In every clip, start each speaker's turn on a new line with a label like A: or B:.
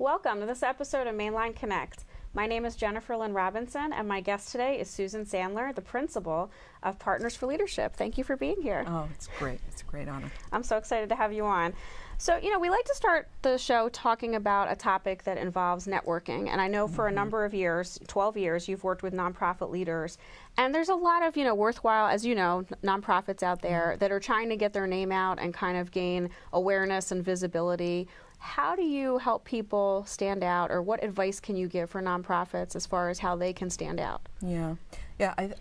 A: Welcome to this episode of Mainline Connect. My name is Jennifer Lynn Robinson, and my guest today is Susan Sandler, the principal of Partners for Leadership. Thank you for being here.
B: Oh, it's great. It's a great honor.
A: I'm so excited to have you on. So, we like to start the show talking about a topic that involves networking. And I know for a number of years, 12 years, you've worked with nonprofit leaders. And there's a lot of, worthwhile, as you know, nonprofits out there that are trying to get their name out and kind of gain awareness and visibility. How do you help people stand out, or what advice can you give for nonprofits as far as how they can stand out?
B: Yeah,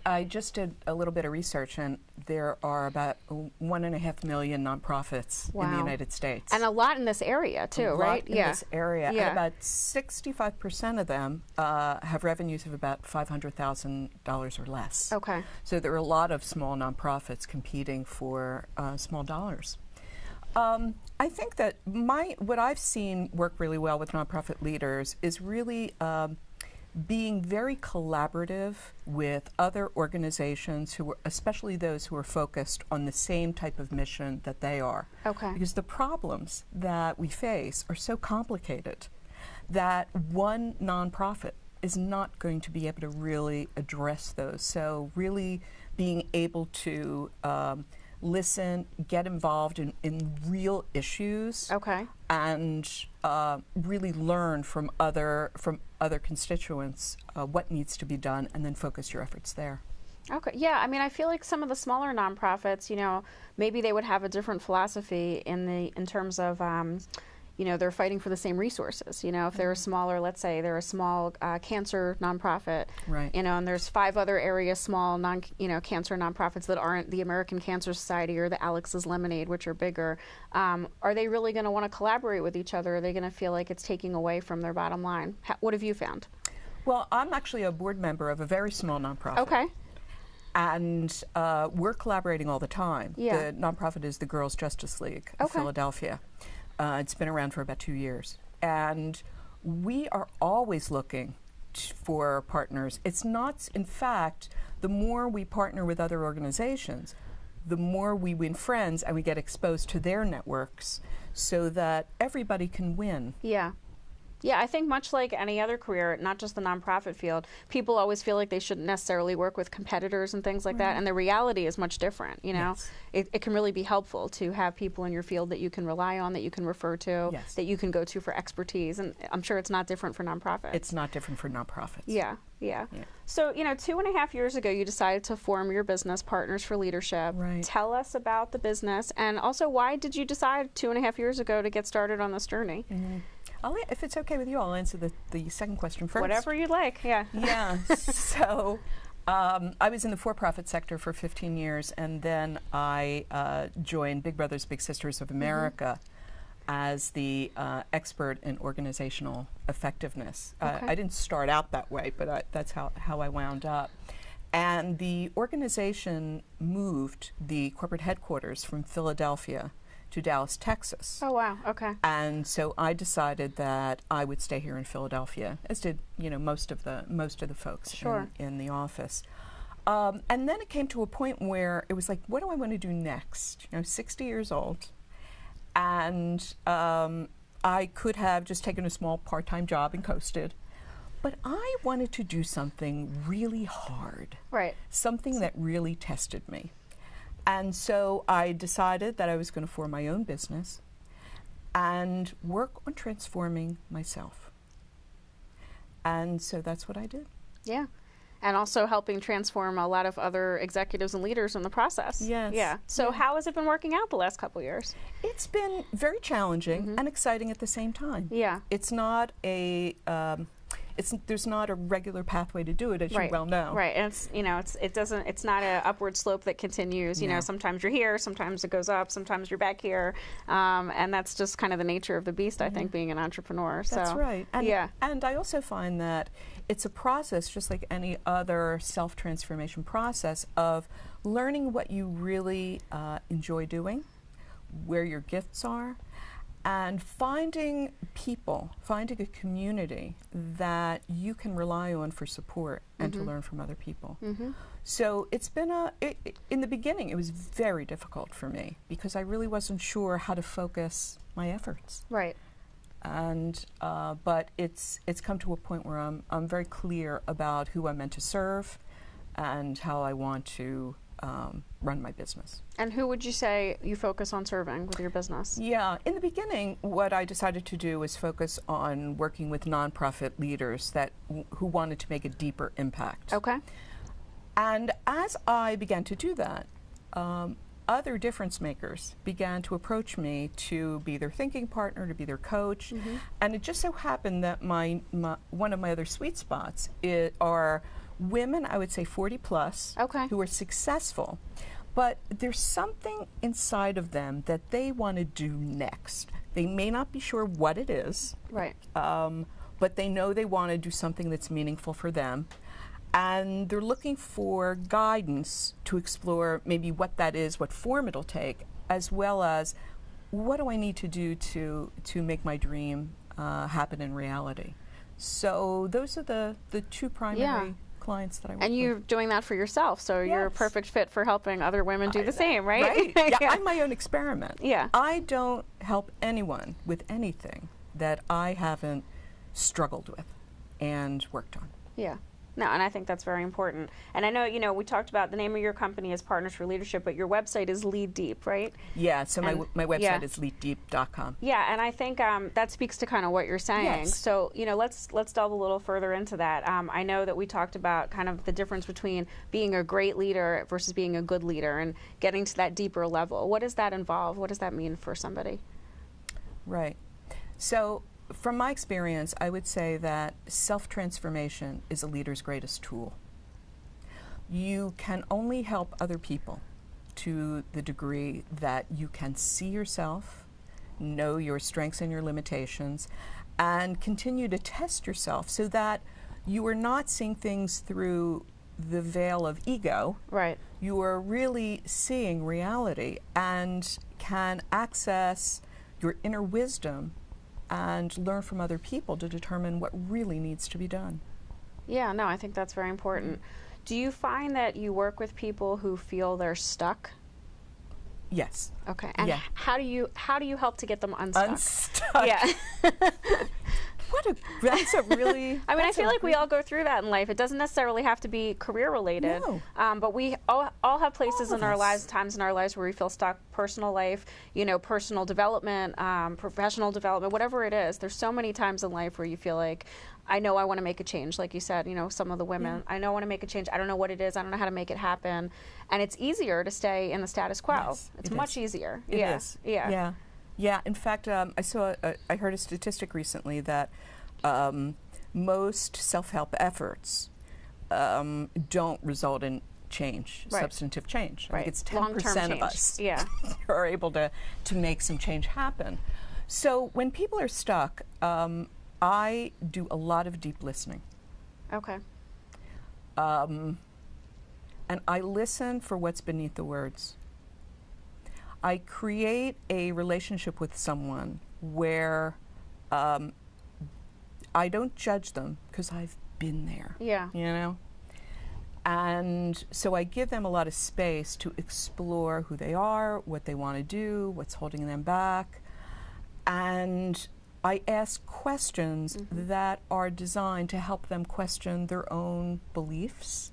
B: I just did a little bit of research, and there are about 1.5 million nonprofits in the United States.
A: And a lot in this area, too, right?
B: In this area. And about 65% of them have revenues of about $500,000 or less.
A: Okay.
B: So there are a lot of small nonprofits competing for small dollars. I think that what I've seen work really well with nonprofit leaders is really being very collaborative with other organizations who are, especially those who are focused on the same type of mission that they are.
A: Okay.
B: Because the problems that we face are so complicated that one nonprofit is not going to be able to really address those. So really being able to listen, get involved in real issues, and really learn from other constituents what needs to be done, and then focus your efforts there.
A: Okay. Yeah. I mean, I feel like some of the smaller nonprofits, maybe they would have a different philosophy in terms of they're fighting for the same resources. If they're a smaller, let's say they're a small cancer nonprofit,
B: right?
A: And there's 5 other areas, small cancer nonprofits that aren't the American Cancer Society or the Alex's Lemonade, which are bigger. Are they really going to want to collaborate with each other? Are they going to feel like it's taking away from their bottom line? What have you found?
B: Well, I'm actually a board member of a very small nonprofit.
A: Okay.
B: And we're collaborating all the time.
A: Yeah.
B: The nonprofit is the Girls Justice League of Philadelphia. It's been around for about 2 years. And we are always looking for partners. It's not, in fact, the more we partner with other organizations, the more we win friends and we get exposed to their networks so that everybody can win.
A: Yeah. Yeah, I think much like any other career, not just the nonprofit field, people always feel like they shouldn't necessarily work with competitors and things like that, and the reality is much different,
B: Yes.
A: It can really be helpful to have people in your field that you can rely on, that you can refer to, that you can go to for expertise, and I'm sure it's not different for nonprofits.
B: It's not different for nonprofits.
A: Yeah. So, 2.5 years ago, you decided to form your business, Partners for Leadership.
B: Right.
A: Tell us about the business, and also why did you decide 2.5 years ago to get started on this journey?
B: If it's okay with you, I'll answer the second question first.
A: Whatever you'd like, yeah.
B: Yeah, so I was in the for-profit sector for 15 years, and then I joined Big Brothers Big Sisters of America as the expert in organizational effectiveness. I didn't start out that way, but that's how I wound up. And the organization moved the corporate headquarters from Philadelphia to Dallas, Texas.
A: Oh, wow. Okay.
B: And so I decided that I would stay here in Philadelphia, as did most of the folks in the office. And then it came to a point where it was like, what do I want to do next? 60 years old, and I could have just taken a small part-time job and coasted. But I wanted to do something really hard, something that really tested me. And so I decided that I was going to form my own business and work on transforming myself. And so that's what I did.
A: Yeah. And also helping transform a lot of other executives and leaders in the process.
B: Yes.
A: Yeah. So how has it been working out the last couple of years?
B: It's been very challenging and exciting at the same time.
A: Yeah.
B: It's not a there's not a regular pathway to do it, as you well know.
A: Right, and it's not an upward slope that continues. Sometimes you're here, sometimes it goes up, sometimes you're back here, and that's just kind of the nature of the beast. I think being an entrepreneur.
B: That's right. And and I also find that it's a process, just like any other self-transformation process, of learning what you really enjoy doing, where your gifts are, and finding a community that you can rely on for support and to learn from other people. So it's been in the beginning, it was very difficult for me because I really wasn't sure how to focus my efforts.
A: Right.
B: And but it's come to a point where I'm very clear about who I'm meant to serve and how I want to run my business.
A: And who would you say you focus on serving with your business?
B: Yeah, in the beginning, what I decided to do was focus on working with nonprofit leaders who wanted to make a deeper impact.
A: Okay.
B: And as I began to do that, other difference makers began to approach me to be their thinking partner, to be their coach. And it just so happened that one of my other sweet spots are women, I would say 40 plus, who are successful, but there's something inside of them that they want to do next. They may not be sure what it is,
A: right?
B: But they know they want to do something that's meaningful for them. And they're looking for guidance to explore maybe what that is, what form it'll take, as well as what do I need to do to make my dream happen in reality. So those are the two primary clients that I work with.
A: And you're doing that for yourself, so you're a perfect fit for helping other women do the same, right?
B: Right. Yeah, I'm my own experiment.
A: Yeah.
B: I don't help anyone with anything that I haven't struggled with and worked on.
A: Yeah. No, and I think that's very important. And I know, we talked about the name of your company is Partners for Leadership, but your website is Lead Deep, right?
B: Yeah, so my website is leaddeep.com.
A: Yeah, and I think that speaks to kind of what you're saying.
B: Yes.
A: So, let's delve a little further into that. I know that we talked about kind of the difference between being a great leader versus being a good leader and getting to that deeper level. What does that involve? What does that mean for somebody?
B: Right. So, from my experience, I would say that self-transformation is a leader's greatest tool. You can only help other people to the degree that you can see yourself, know your strengths and your limitations, and continue to test yourself so that you are not seeing things through the veil of ego.
A: Right.
B: You are really seeing reality and can access your inner wisdom and learn from other people to determine what really needs to be done.
A: Yeah, no, I think that's very important. Do you find that you work with people who feel they're stuck?
B: Yes.
A: Okay. And how do you help to get them unstuck?
B: Unstuck.
A: Yeah.
B: That's a really...
A: I mean, I feel like we all go through that in life. It doesn't necessarily have to be career related.
B: No.
A: But we all have places in our lives, times in our lives where we feel stuck. Personal life, personal development, professional development, whatever it is. There's so many times in life where you feel like, I know I want to make a change. Like you said, some of the women, I know I want to make a change. I don't know what it is. I don't know how to make it happen. And it's easier to stay in the status quo.
B: Yes,
A: it's much easier.
B: It is.
A: Yeah.
B: Yeah. In fact, I heard a statistic recently that most self-help efforts don't result in change, substantive change.
A: Right.
B: I think it's 10% of us who are able to make some change happen. So when people are stuck, I do a lot of deep listening.
A: Okay.
B: And I listen for what's beneath the words. I create a relationship with someone where I don't judge them because I've been there.
A: Yeah.
B: And so I give them a lot of space to explore who they are, what they want to do, what's holding them back. And I ask questions that are designed to help them question their own beliefs,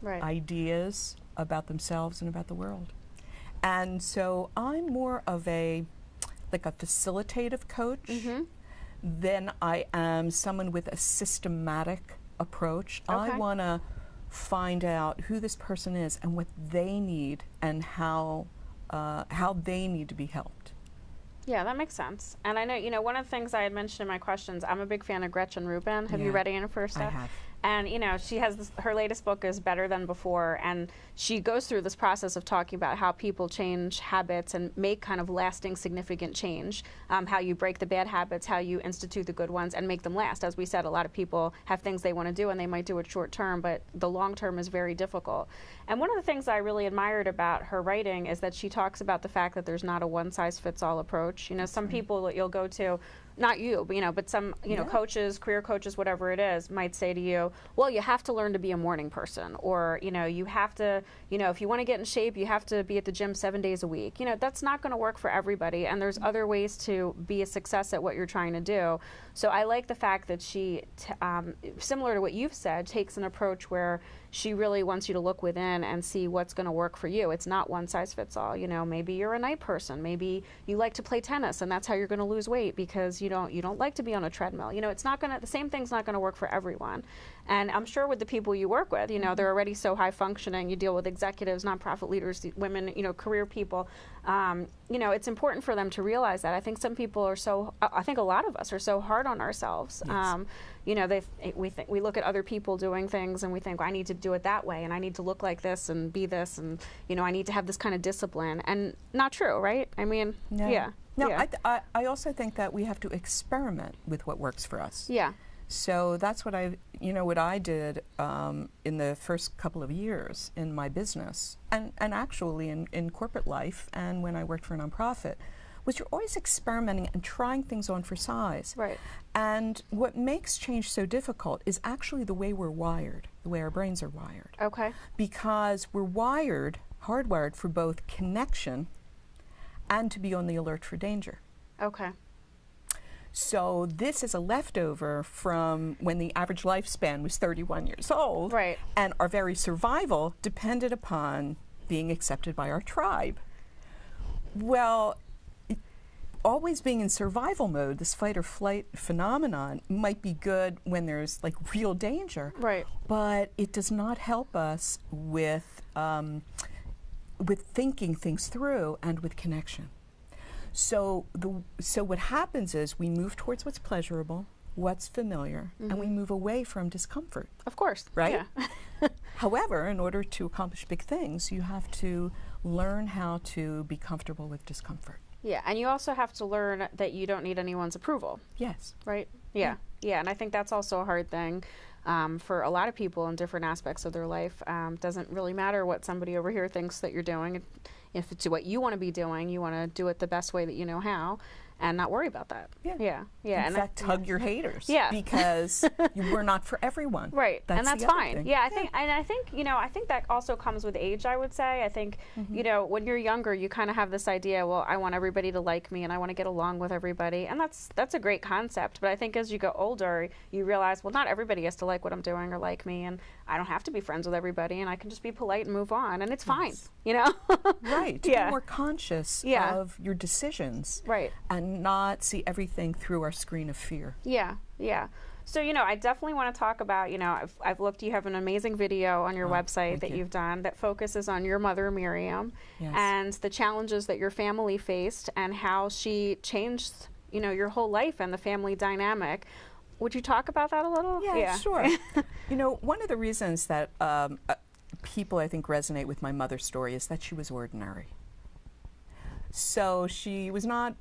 B: ideas about themselves and about the world. And so I'm more of a facilitative coach than I am someone with a systematic approach. I want to find out who this person is and what they need and how they need to be helped.
A: Yeah, that makes sense. And I know, one of the things I had mentioned in my questions, I'm a big fan of Gretchen Rubin. Have you read any of her stuff?
B: I have.
A: And, she has her latest book is Better Than Before, and she goes through this process of talking about how people change habits and make kind of lasting, significant change, how you break the bad habits, how you institute the good ones, and make them last. As we said, a lot of people have things they want to do, and they might do it short term, but the long term is very difficult. And one of the things I really admired about her writing is that she talks about the fact that there's not a one-size-fits-all approach. Some people that you'll go to not you, but, but some, coaches, career coaches, whatever it is, might say to you, well, you have to learn to be a morning person, or, you have to, if you want to get in shape, you have to be at the gym 7 days a week. That's not going to work for everybody, and there's other ways to be a success at what you're trying to do. So I like the fact that she, similar to what you've said, takes an approach where she really wants you to look within and see what's going to work for you. It's not one size fits all. Maybe you're a night person. Maybe you like to play tennis, and that's how you're going to lose weight because you don't like to be on a treadmill. It's not going to, the same thing's not going to work for everyone. And I'm sure with the people you work with, they're already so high functioning. You deal with executives, nonprofit leaders, women, career people. It's important for them to realize that. I think some people are I think a lot of us are so hard on ourselves. Yes. We look at other people doing things and we think, well, I need to do it that way, and I need to look like this and be this, and I need to have this kind of discipline. And not true, right? I mean,
B: no.
A: Yeah.
B: No,
A: yeah.
B: I also think that we have to experiment with what works for us.
A: Yeah.
B: So that's what what I did in the first couple of years in my business, and actually in corporate life, and when I worked for a nonprofit, was you're always experimenting and trying things on for size.
A: Right.
B: And what makes change so difficult is actually the way we're wired, the way our brains are wired.
A: Okay.
B: Because we're hardwired for both connection and to be on the alert for danger.
A: Okay.
B: So this is a leftover from when the average lifespan was 31 years old.
A: Right.
B: And our very survival depended upon being accepted by our tribe. Well, always being in survival mode, this fight or flight phenomenon might be good when there's like real danger.
A: Right.
B: But it does not help us with thinking things through and with connection. So what happens is we move towards what's pleasurable, what's familiar, and we move away from discomfort.
A: Of course.
B: Right?
A: Yeah.
B: However, in order to accomplish big things, you have to learn how to be comfortable with discomfort.
A: Yeah, and you also have to learn that you don't need anyone's approval.
B: Yes.
A: Right? Yeah. Yeah, and I think that's also a hard thing for a lot of people in different aspects of their life. Doesn't really matter what somebody over here thinks that you're doing. If it's what you want to be doing, you want to do it the best way that you know how, and not worry about that.
B: Yeah.
A: Yeah. Yeah.
B: In fact, hug your haters.
A: Yeah.
B: Because we're not for everyone.
A: Right. And that's fine.
B: Thing.
A: Yeah. I think that also comes with age, I would say. I think, when you're younger, you kind of have this idea, well, I want everybody to like me and I want to get along with everybody. And that's a great concept. But I think as you go older, you realize, well, not everybody has to like what I'm doing or like me, and I don't have to be friends with everybody, and I can just be polite and move on, and it's fine.
B: Right. To be more conscious of your decisions.
A: Right.
B: And not see everything through our screen of fear.
A: Yeah, yeah. So, I definitely want to talk about, I've looked, you have an amazing video on your website that you've done that focuses on your mother, Miriam, and the challenges that your family faced and how she changed, your whole life and the family dynamic. Would you talk about that a little?
B: Yeah. Sure. One of the reasons that people, I think, resonate with my mother's story is that she was ordinary. So she was not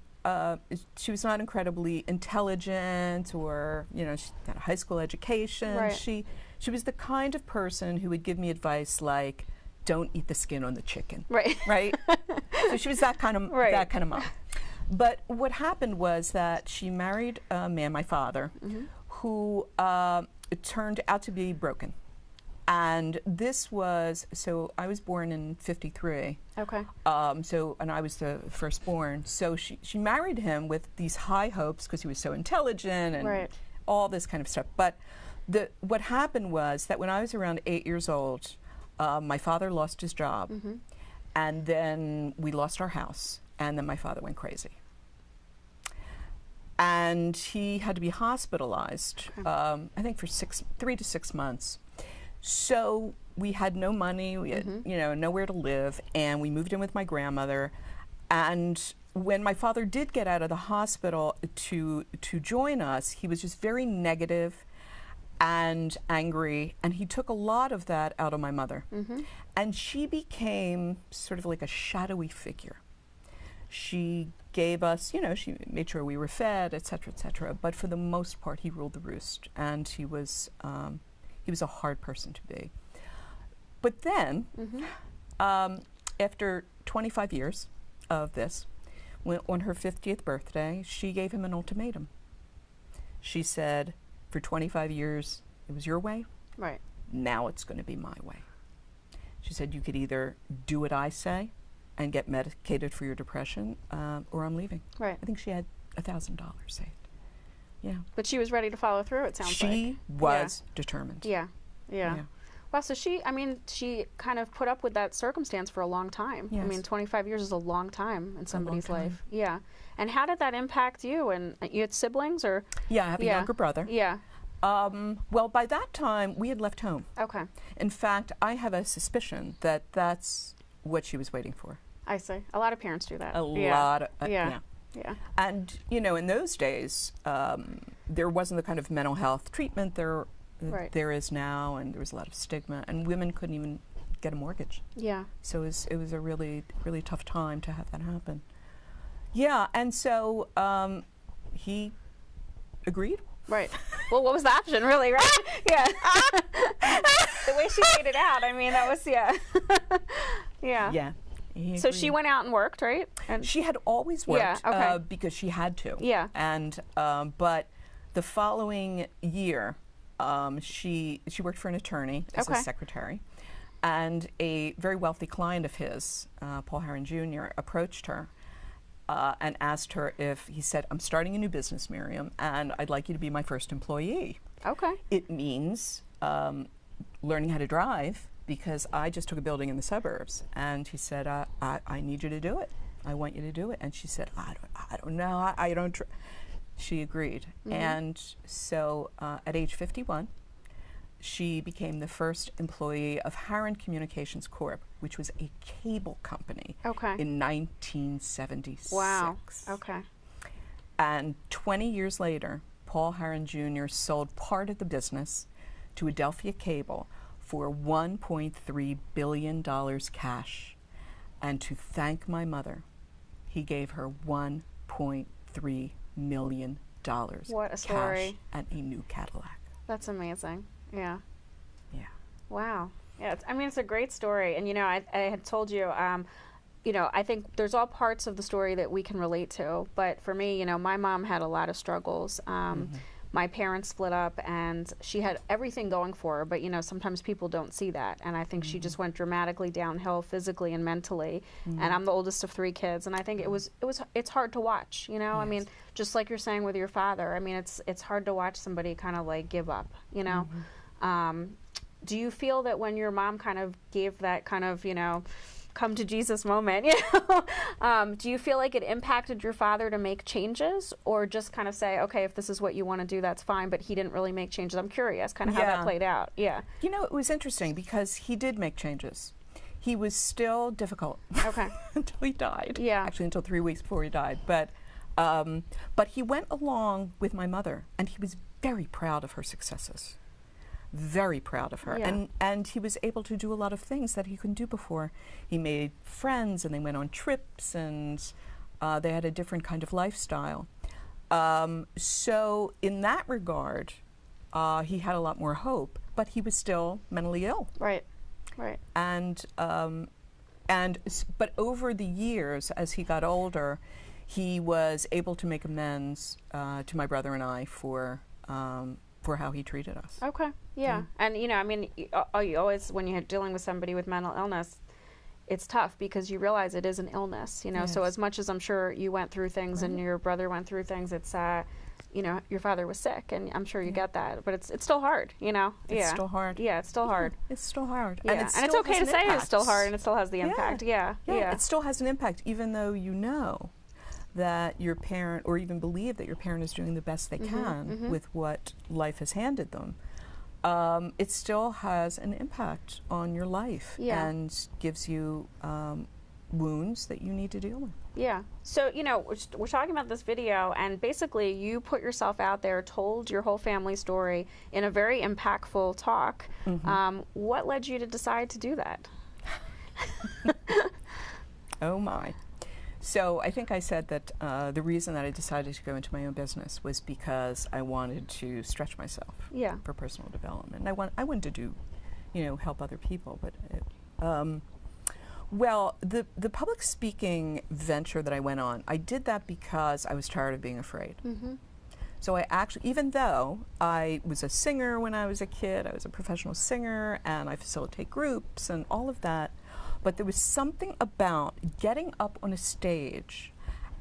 B: incredibly intelligent, or she had a high school education.
A: Right.
B: She was the kind of person who would give me advice like, "Don't eat the skin on the chicken."
A: Right.
B: Right. So she was that kind of mom. But what happened was that she married a man, my father, who turned out to be broken. And this was, so I was born in 53.
A: Okay.
B: And I was the firstborn. So she married him with these high hopes because he was so intelligent and all this kind of stuff. But what happened was that when I was around 8 years old, my father lost his job. And then we lost our house. And then my father went crazy. And he had to be hospitalized, I think for 3 to 6 months. So we had no money, we had nowhere to live, and we moved in with my grandmother. And when my father did get out of the hospital to join us, he was just very negative and angry, and he took a lot of that out of my mother. And she became sort of like a shadowy figure. She gave us, she made sure we were fed, et cetera, but for the most part, he ruled the roost, and he was a hard person to be. But then, after 25 years of this, on her 50th birthday, she gave him an ultimatum. She said, for 25 years, it was your way.
A: Right.
B: Now it's going to be my way. She said, you could either do what I say and get medicated for your depression, or I'm leaving.
A: Right.
B: I think she had $1,000 saved. Yeah.
A: But she was ready to follow through, it sounds like.
B: She was determined.
A: Yeah. Well, so she kind of put up with that circumstance for a long time.
B: Yes.
A: I mean, 25 years is a long time in somebody's life. Yeah. And how did that impact you? And you had siblings, or?
B: Yeah, I have a younger brother.
A: Yeah.
B: Well, by that time, we had left home.
A: Okay.
B: In fact, I have a suspicion that that's what she was waiting for.
A: I see. A lot of parents do that.
B: A lot of,
A: Yeah.
B: And, you know, in those days, there wasn't the kind of mental health treatment there is now, and there was a lot of stigma, and women couldn't even get a mortgage.
A: Yeah.
B: So it was a really, really tough time to have that happen. Yeah, and so he agreed.
A: Right. Well, what was the option, really, right? Yeah. The way she laid it out, I mean, that was, yeah.
B: Yeah.
A: So she went out and worked, right? And
B: she had always worked,
A: okay.
B: Because she had to.
A: Yeah.
B: And but the following year, she worked for an attorney as a secretary, and a very wealthy client of his, Paul Harron Jr., approached her and asked her if, he said, I'm starting a new business, Miriam, and I'd like you to be my first employee.
A: Okay.
B: It means learning how to drive, because I just took a building in the suburbs. And he said, I need you to do it. I want you to do it. And she said, I don't know. I don't. She agreed. Mm-hmm. And so at age 51, she became the first employee of Harron Communications Corp., which was a cable company in 1976.
A: Wow. Okay.
B: And 20 years later, Paul Harron Jr. sold part of the business to Adelphia Cable for $1.3 billion cash. And to thank my mother, he gave her $1.3 million
A: what a story.
B: Cash and a new Cadillac.
A: That's amazing. Yeah.
B: Yeah.
A: Wow. Yeah. I mean, it's a great story. And, you know, I had told you, you know, I think there's all parts of the story that we can relate to. But for me, you know, my mom had a lot of struggles. My parents split up, and she had everything going for her, but, you know, sometimes people don't see that. And I think she just went dramatically downhill physically and mentally. And I'm the oldest of 3 kids, and I think it's hard to watch, you know? Yes. I mean, just like you're saying with your father, I mean, it's hard to watch somebody kind of like give up, you know? Do you feel that when your mom kind of gave that kind of, you know, come to Jesus moment, you know, do you feel like it impacted your father to make changes, or just kind of say, okay, if this is what you want to do, that's fine, but he didn't really make changes? I'm curious kind of how that played out. Yeah. You
B: know, it was interesting because he did make changes. He was still difficult until he died. Yeah. Actually, until 3 weeks before he died. But he went along with my mother, and he was very proud of her successes. Very proud of her. Yeah. And he was able to do a lot of things that he couldn't do before. He made friends, and they went on trips, and they had a different kind of lifestyle. So in that regard, he had a lot more hope, but he was still mentally ill.
A: Right.
B: But over the years, as he got older, he was able to make amends to my brother and I for how he treated us.
A: Okay, yeah. And, you know, I mean, you always, when you're dealing with somebody with mental illness, it's tough because you realize it is an illness, you know. Yes. So as much as I'm sure you went through things and your brother went through things, it's, you know, your father was sick, and I'm sure you get that. But it's still hard, you know.
B: It's still hard.
A: Yeah, it's still hard.
B: It's still hard.
A: Yeah. And it's okay to say it's still hard, and it still has the impact. Yeah.
B: It still has an impact, even though you know that your parent, or even believe that your parent is doing the best they can with what life has handed them, it still has an impact on your life and gives you wounds that you need to deal with.
A: Yeah. So, you know, we're talking about this video, and basically you put yourself out there, told your whole family story in a very impactful talk. What led you to decide to do that?
B: Oh, my. So I think I said that the reason that I decided to go into my own business was because I wanted to stretch myself for personal development. And I wanted to do, you know, help other people. But well, the public speaking venture that I went on, I did that because I was tired of being afraid. So I actually, even though I was a singer when I was a kid, I was a professional singer, and I facilitate groups and all of that, but there was something about getting up on a stage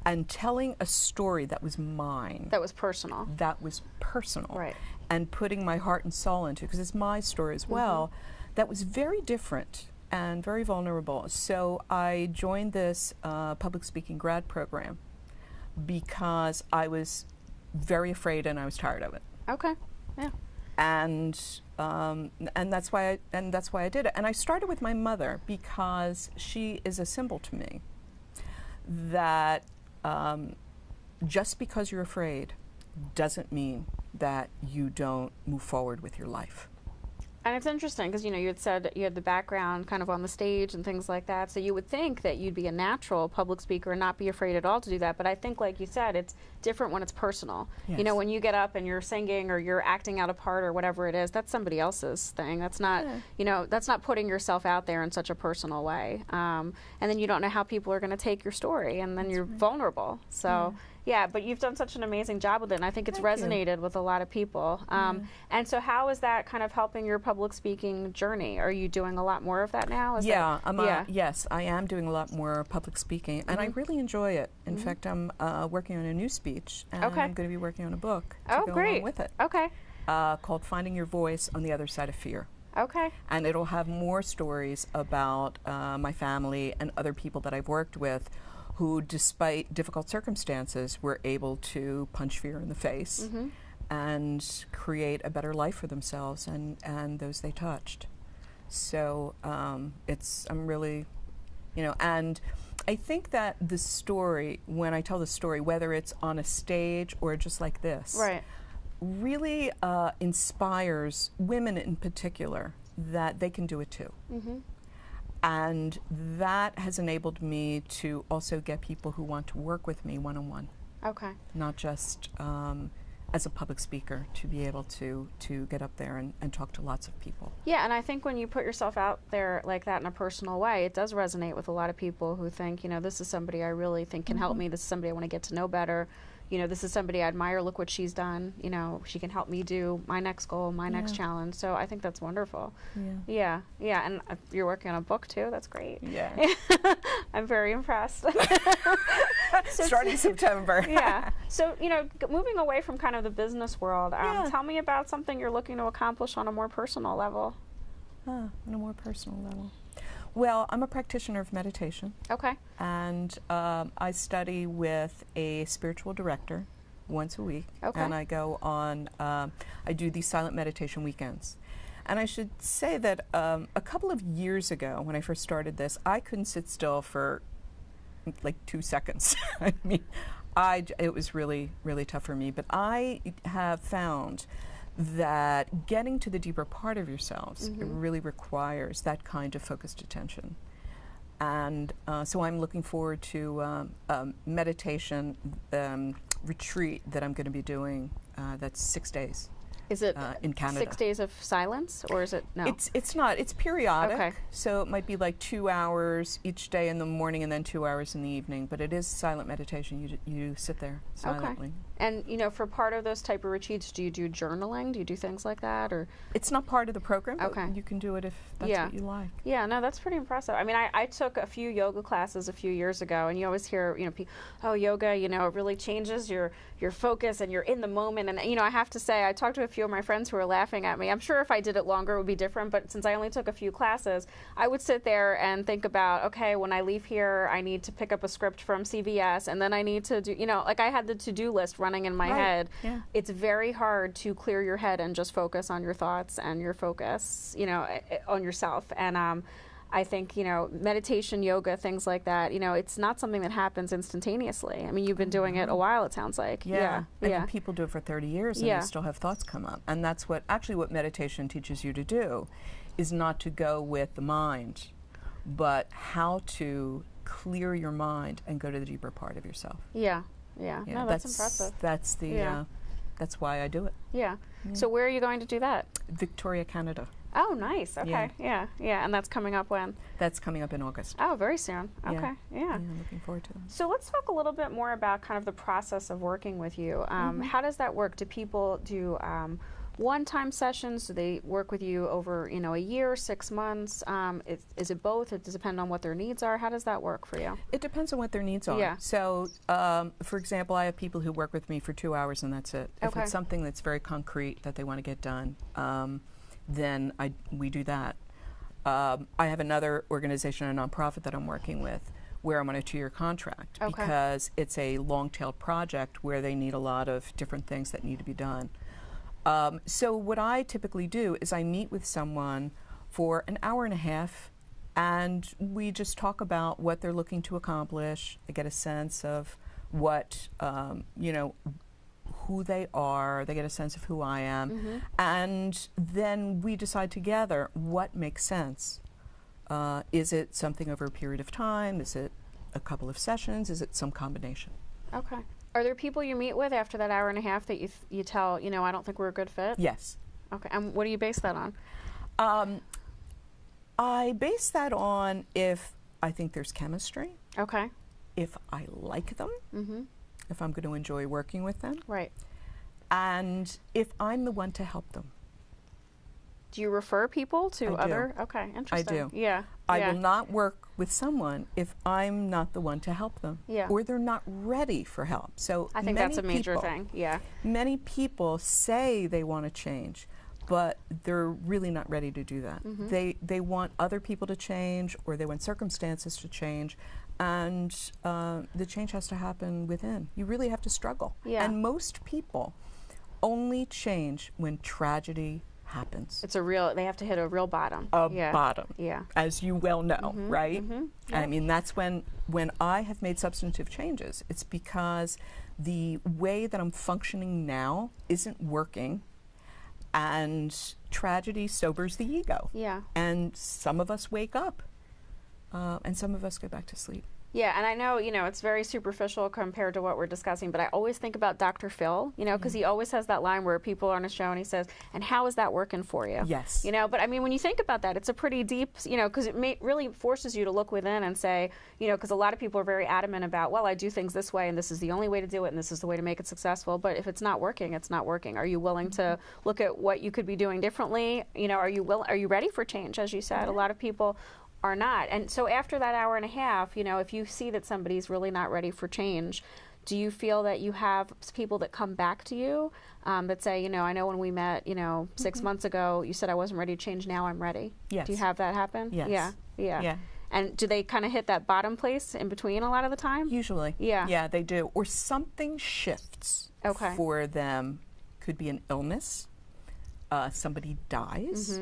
B: and telling a story that was mine.
A: That was personal.
B: That was personal.
A: Right.
B: And putting my heart and soul into it, because it's my story as well, that was very different and very vulnerable. So I joined this public speaking grad program because I was very afraid and I was tired of it.
A: Okay. Yeah.
B: And that's why I did it. And I started with my mother because she is a symbol to me that just because you're afraid doesn't mean that you don't move forward with your life.
A: And it's interesting because, you know, you had said you had the background kind of on the stage and things like that, so you would think that you'd be a natural public speaker and not be afraid at all to do that, but I think, like you said, it's different when it's personal.
B: Yes.
A: You know, when you get up and you're singing or you're acting out a part or whatever it is, that's somebody else's thing. That's not, you know, that's not putting yourself out there in such a personal way. And then you don't know how people are going to take your story, and then you're vulnerable. So. Yeah, but you've done such an amazing job with it, and I think it's resonated with a lot of people. And so how is that kind of helping your public speaking journey? Are you doing a lot more of that now?
B: Yes, I am doing a lot more public speaking, and I really enjoy it. In fact, I'm working on a new speech, and I'm going to be working on a book to go along with it.
A: Okay.
B: Called Finding Your Voice on the Other Side of Fear.
A: Okay.
B: And it'll have more stories about my family and other people that I've worked with who, despite difficult circumstances, were able to punch fear in the face and create a better life for themselves and those they touched. So I'm really, you know, and I think that the story, when I tell the story, whether it's on a stage or just like this, really inspires women in particular that they can do it too. And that has enabled me to also get people who want to work with me one-on-one.
A: Okay.
B: Not just as a public speaker, to be able to get up there and talk to lots of people. Yeah,
A: and I think when you put yourself out there like that in a personal way, it does resonate with a lot of people who think, you know, this is somebody I really think can help me. This is somebody I want to get to know better. You know, this is somebody I admire. Look what she's done. You know, she can help me do my next goal, my next challenge. So I think that's wonderful. Yeah. And you're working on a book too. That's great.
B: Yeah.
A: I'm very impressed.
B: Starting September.
A: So, you know, moving away from kind of the business world, tell me about something you're looking to accomplish on a more personal level.
B: On a more personal level. Well, I'm a practitioner of meditation.
A: Okay.
B: And I study with a spiritual director once a week.
A: Okay.
B: And I go on, I do these silent meditation weekends. And I should say that a couple of years ago, when I first started this, I couldn't sit still for like 2 seconds. I mean, it was really, really tough for me. But I have found that getting to the deeper part of yourselves really requires that kind of focused attention. And so I'm looking forward to a meditation retreat that I'm going to be doing that's 6 days.
A: Is it
B: in Canada.
A: 6 days of silence, or is it no?
B: It's not. It's periodic.
A: Okay.
B: So it might be like 2 hours each day in the morning and then 2 hours in the evening. But it is silent meditation. You sit there silently.
A: Okay. And, you know, for part of those type of retreats, do you do journaling? Do you do things like that? Or
B: it's not part of the program, but
A: okay.
B: you can do it if that's what you like.
A: Yeah, no, that's pretty impressive. I mean, I took a few yoga classes a few years ago, and you always hear, you know, oh, yoga, you know, it really changes your focus and you're in the moment. And, you know, I have to say, I talked to a few of my friends who were laughing at me. I'm sure if I did it longer, it would be different, but since I only took a few classes, I would sit there and think about, okay, when I leave here, I need to pick up a script from CVS, and then I need to do, you know, like I had the to-do list running in my head.
B: Yeah.
A: It's very hard to clear your head and just focus on your thoughts and your focus, you know, on yourself. And I think, you know, meditation, yoga, things like that, you know, it's not something that happens instantaneously. I mean, you've been doing it a while, it sounds like.
B: Yeah. And people do it for 30 years and they still have thoughts come up. And that's what meditation teaches you to do, is not to go with the mind, but how to clear your mind and go to the deeper part of yourself.
A: Yeah. No, that's impressive.
B: That's why I do it.
A: So where are you going to do that?
B: Victoria, Canada.
A: Oh, nice. Okay. Yeah. Yeah. And that's coming up when?
B: That's coming up in August.
A: Oh, very soon. Okay. Yeah.
B: I'm looking forward to that.
A: So let's talk a little bit more about kind of the process of working with you. How does that work? Do people do one-time sessions? Do they work with you over, a year, 6 months? Is it both? It does depend on what their needs are. How does that work for you?
B: It depends on what their needs are.
A: Yeah.
B: So, for example, I have people who work with me for 2 hours and that's it. If it's something that's very concrete that they want to get done, then we do that. I have another organization, a nonprofit that I'm working with, where I'm on a 2-year contract because it's a long-tailed project where they need a lot of different things that need to be done. So what I typically do is I meet with someone for an hour and a half and we just talk about what they're looking to accomplish. I get a sense of what, who they are. They get a sense of who I am. And then we decide together what makes sense. Is it something over a period of time? Is it a couple of sessions? Is it some combination?
A: Okay. Are there people you meet with after that hour and a half that you tell, I don't think we're a good fit?
B: Yes.
A: Okay. And what do you base that on?
B: I base that on if I think there's chemistry.
A: Okay.
B: If I like them. If I'm going to enjoy working with them.
A: Right.
B: And if I'm the one to help them.
A: Do you refer people to other?
B: Do.
A: Okay, interesting.
B: I do.
A: Yeah.
B: I will not work with someone if I'm not the one to help them.
A: Yeah.
B: Or they're not ready for help. So
A: I think that's a major thing. Yeah.
B: Many people say they want to change, but they're really not ready to do that. They want other people to change, or they want circumstances to change, and the change has to happen within. You really have to struggle.
A: Yeah.
B: And most people only change when tragedy happens.
A: They have to hit a real bottom.
B: Bottom.
A: Yeah.
B: As you well know, right? Yep. I mean, that's when I have made substantive changes, it's because the way that I'm functioning now isn't working, and tragedy sobers the ego.
A: Yeah.
B: And some of us wake up, and some of us go back to sleep.
A: Yeah, and I know, it's very superficial compared to what we're discussing, but I always think about Dr. Phil, because he always has that line where people are on a show and he says, and how is that working for you?
B: Yes.
A: But I mean, when you think about that, it's a pretty deep, because it really forces you to look within and say, because a lot of people are very adamant about, well, I do things this way and this is the only way to do it and this is the way to make it successful. But if it's not working, it's not working. Are you willing to look at what you could be doing differently? Are you ready for change, as you said? A lot of people are not. And so after that hour and a half, if you see that somebody's really not ready for change, do you feel that you have people that come back to you that say, I know when we met, 6 months ago, you said I wasn't ready to change, now I'm ready?
B: Yes.
A: Do you have that happen?
B: Yes.
A: Yeah. And do they kind of hit that bottom place in between a lot of the time?
B: Usually.
A: Yeah.
B: Yeah, they do. Or something shifts for them. Could be an illness. Somebody dies.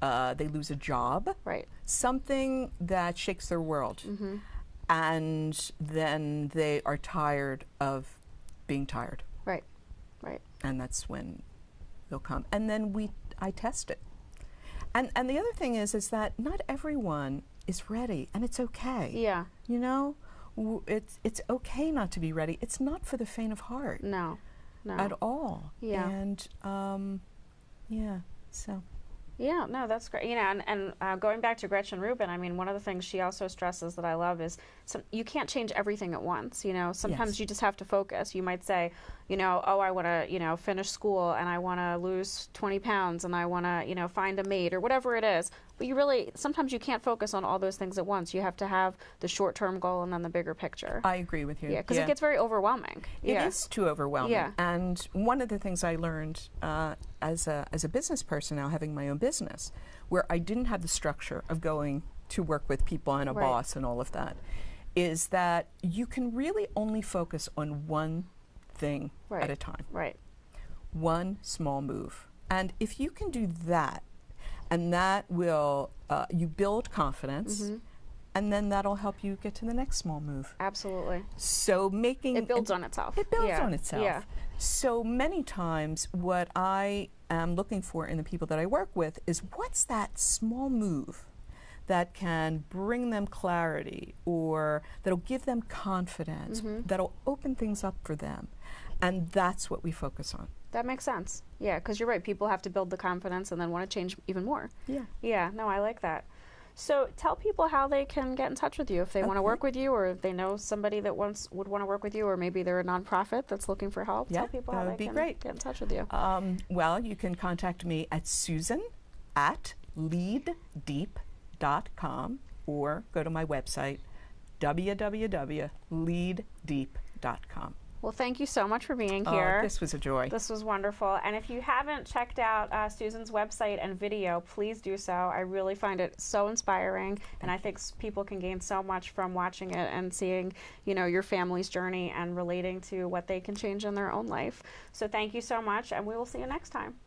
B: They lose a job.
A: Right.
B: Something that shakes their world. And then they are tired of being tired.
A: Right.
B: And that's when they'll come. And then I test it. And the other thing is that not everyone is ready, and it's okay.
A: Yeah.
B: It's okay not to be ready. It's not for the faint of heart.
A: No.
B: At all.
A: Yeah.
B: And so.
A: Yeah, no, that's great. And going back to Gretchen Rubin, I mean, one of the things she also stresses that I love is you can't change everything at once. Sometimes you just have to focus. You might say, I want to, finish school and I want to lose 20 pounds and I want to, find a mate or whatever it is. But sometimes you can't focus on all those things at once. You have to have the short-term goal and then the bigger picture.
B: I agree with you.
A: Yeah, because it gets very overwhelming.
B: It is too overwhelming.
A: Yeah.
B: And one of the things I learned as a business person now, having my own business, where I didn't have the structure of going to work with people and a boss and all of that, is that you can really only focus on one thing at a time.
A: Right.
B: One small move. And if you can do that, and that will, you build confidence, and then that'll help you get to the next small move.
A: Absolutely.
B: So
A: it builds on itself.
B: It builds on itself.
A: Yeah.
B: So many times what I am looking for in the people that I work with is what's that small move that can bring them clarity, or that'll give them confidence, that'll open things up for them. And that's what we focus on.
A: That makes sense. Yeah, because you're right. People have to build the confidence and then want to change even more.
B: Yeah.
A: Yeah, no, I like that. So tell people how they can get in touch with you if they want to work with you, or if they know somebody that would want to work with you, or maybe they're a nonprofit that's looking for help.
B: Yeah,
A: tell people
B: that
A: how
B: would
A: they
B: be
A: can
B: great.
A: get in touch with you.
B: Well, you can contact me at susan@leaddeep.com, or go to my website, www.leaddeep.com.
A: Well, thank you so much for being here.
B: This was a joy.
A: This was wonderful. And if you haven't checked out Susan's website and video, please do so. I really find it so inspiring, and I think people can gain so much from watching it and seeing, your family's journey and relating to what they can change in their own life. So thank you so much, and we will see you next time.